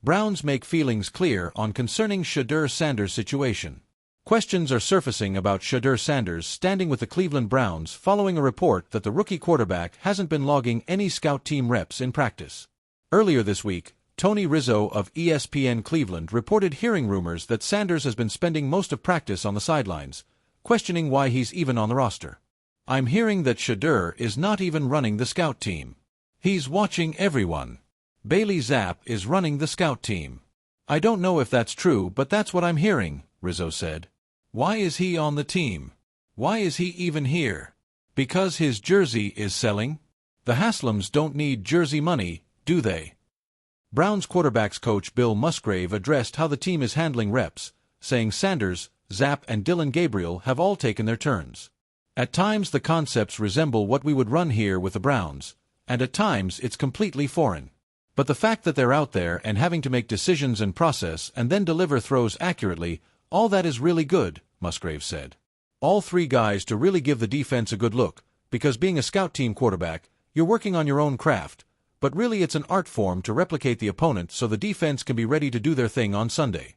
Browns make feelings clear on concerning Shedeur Sanders' situation. Questions are surfacing about Shedeur Sanders standing with the Cleveland Browns following a report that the rookie quarterback hasn't been logging any scout team reps in practice. Earlier this week, Tony Rizzo of ESPN Cleveland reported hearing rumors that Sanders has been spending most of practice on the sidelines, questioning why he's even on the roster. "I'm hearing that Shedeur is not even running the scout team. He's watching everyone. Bailey Zapp is running the scout team. I don't know if that's true, but that's what I'm hearing," Rizzo said. "Why is he on the team? Why is he even here? Because his jersey is selling? The Haslams don't need jersey money, do they?" Browns quarterbacks coach Bill Musgrave addressed how the team is handling reps, saying Sanders, Zapp, and Dillon Gabriel have all taken their turns. "At times the concepts resemble what we would run here with the Browns, and at times it's completely foreign. But the fact that they're out there and having to make decisions and process and then deliver throws accurately, all that is really good," Musgrave said. "All three guys to really give the defense a good look, because being a scout team quarterback, you're working on your own craft, but really it's an art form to replicate the opponent so the defense can be ready to do their thing on Sunday."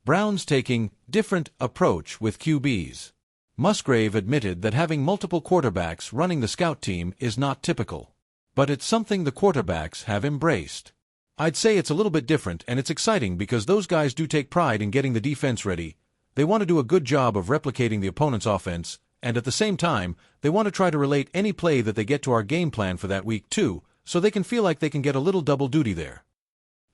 Browns taking different approach with QBs. Musgrave admitted that having multiple quarterbacks running the scout team is not typical. But it's something the quarterbacks have embraced. "I'd say it's a little bit different, and it's exciting because those guys do take pride in getting the defense ready. They want to do a good job of replicating the opponent's offense, and at the same time, they want to try to relate any play that they get to our game plan for that week too, so they can feel like they can get a little double duty there."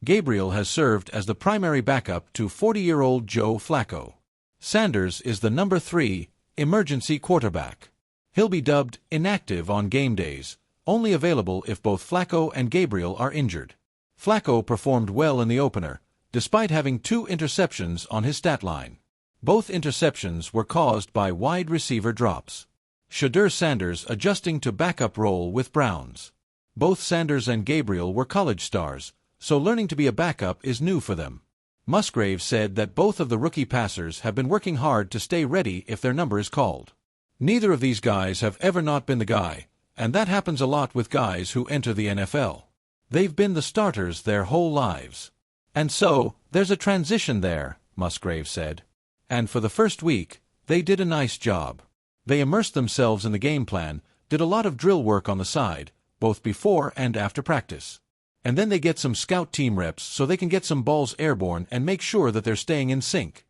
Gabriel has served as the primary backup to 40-year-old Joe Flacco. Sanders is the number 3 emergency quarterback. He'll be dubbed inactive on game days, only available if both Flacco and Gabriel are injured. Flacco performed well in the opener, despite having 2 interceptions on his stat line. Both interceptions were caused by wide receiver drops. Shedeur Sanders adjusting to backup role with Browns. Both Sanders and Gabriel were college stars, so learning to be a backup is new for them. Musgrave said that both of the rookie passers have been working hard to stay ready if their number is called. "Neither of these guys have ever not been the guy, and that happens a lot with guys who enter the NFL. They've been the starters their whole lives. And so, there's a transition there," Musgrave said. "And for the first week, they did a nice job. They immersed themselves in the game plan, did a lot of drill work on the side, both before and after practice. And then they get some scout team reps so they can get some balls airborne and make sure that they're staying in sync."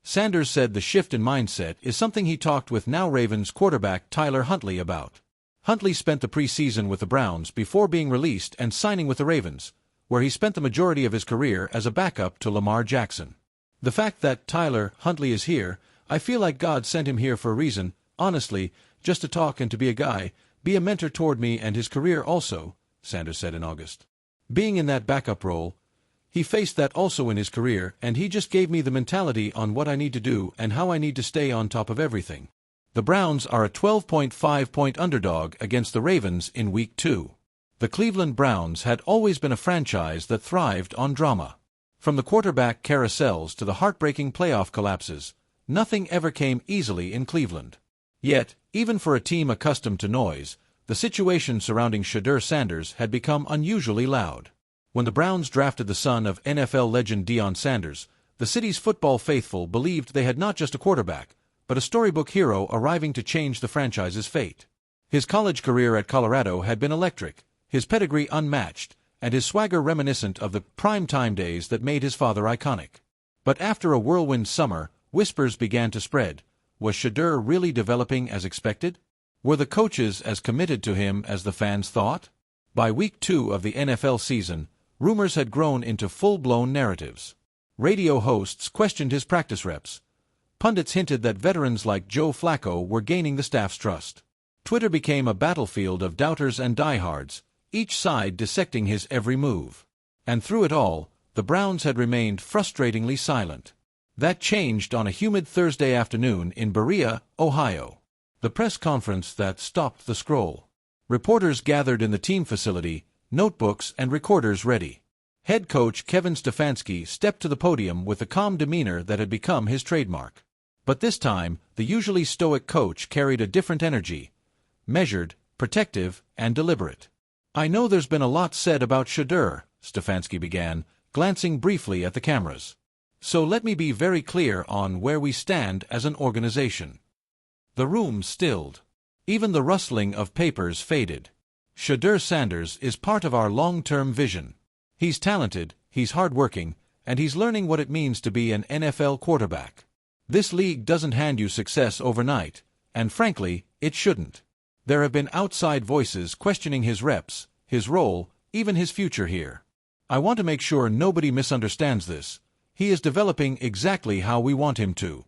Sanders said the shift in mindset is something he talked with now Ravens quarterback Tyler Huntley about. Huntley spent the preseason with the Browns before being released and signing with the Ravens, where he spent the majority of his career as a backup to Lamar Jackson. "The fact that Tyler Huntley is here, I feel like God sent him here for a reason, honestly, just to talk and to be a guy, be a mentor toward me and his career also," Sanders said in August. "Being in that backup role, he faced that also in his career, and he just gave me the mentality on what I need to do and how I need to stay on top of everything." The Browns are a 12.5-point underdog against the Ravens in Week 2. The Cleveland Browns had always been a franchise that thrived on drama. From the quarterback carousels to the heartbreaking playoff collapses, nothing ever came easily in Cleveland. Yet, even for a team accustomed to noise, the situation surrounding Shedeur Sanders had become unusually loud. When the Browns drafted the son of NFL legend Deion Sanders, the city's football faithful believed they had not just a quarterback, but a storybook hero arriving to change the franchise's fate. His college career at Colorado had been electric, his pedigree unmatched, and his swagger reminiscent of the prime-time days that made his father iconic. But after a whirlwind summer, whispers began to spread. Was Shedeur really developing as expected? Were the coaches as committed to him as the fans thought? By Week 2 of the NFL season, rumors had grown into full-blown narratives. Radio hosts questioned his practice reps. Pundits hinted that veterans like Joe Flacco were gaining the staff's trust. Twitter became a battlefield of doubters and diehards, each side dissecting his every move. And through it all, the Browns had remained frustratingly silent. That changed on a humid Thursday afternoon in Berea, Ohio. The press conference that stopped the scroll. Reporters gathered in the team facility, notebooks and recorders ready. Head coach Kevin Stefanski stepped to the podium with the calm demeanor that had become his trademark. But this time, the usually stoic coach carried a different energy, measured, protective, and deliberate. "I know there's been a lot said about Shedeur," Stefanski began, glancing briefly at the cameras. "So let me be very clear on where we stand as an organization." The room stilled. Even the rustling of papers faded. Shedeur Sanders is part of our long-term vision. He's talented, he's hardworking, and he's learning what it means to be an NFL quarterback. This league doesn't hand you success overnight, and frankly, it shouldn't. There have been outside voices questioning his reps, his role, even his future here. I want to make sure nobody misunderstands this. He is developing exactly how we want him to.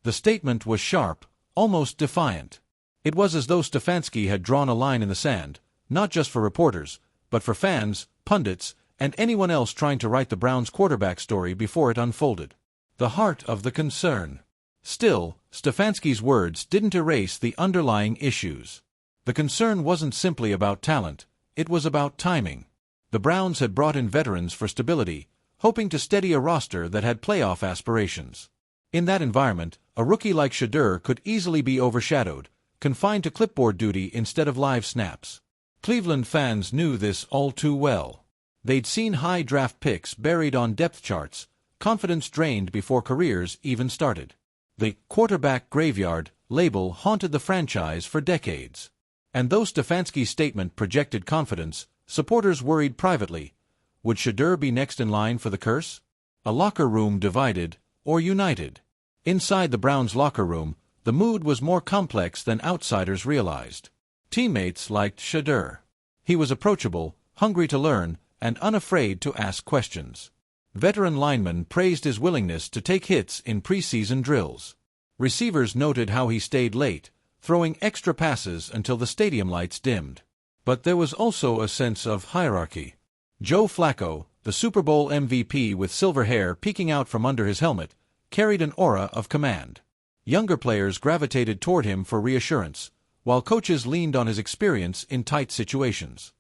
The statement was sharp, almost defiant. It was as though Stefanski had drawn a line in the sand, not just for reporters, but for fans, pundits, and anyone else trying to write the Browns' quarterback story before it unfolded. The heart of the concern. Still, Stefanski's words didn't erase the underlying issues. The concern wasn't simply about talent, it was about timing. The Browns had brought in veterans for stability, hoping to steady a roster that had playoff aspirations. In that environment, a rookie like Shedeur could easily be overshadowed, confined to clipboard duty instead of live snaps. Cleveland fans knew this all too well. They'd seen high draft picks buried on depth charts, confidence drained before careers even started. The quarterback graveyard label haunted the franchise for decades. And though Stefanski's statement projected confidence, supporters worried privately. Would Shedeur be next in line for the curse? A locker room divided, or united? Inside the Browns' locker room, the mood was more complex than outsiders realized. Teammates liked Shedeur. He was approachable, hungry to learn, and unafraid to ask questions. Veteran linemen praised his willingness to take hits in preseason drills. Receivers noted how he stayed late, throwing extra passes until the stadium lights dimmed. But there was also a sense of hierarchy. Joe Flacco, the Super Bowl MVP with silver hair peeking out from under his helmet, carried an aura of command. Younger players gravitated toward him for reassurance, while coaches leaned on his experience in tight situations.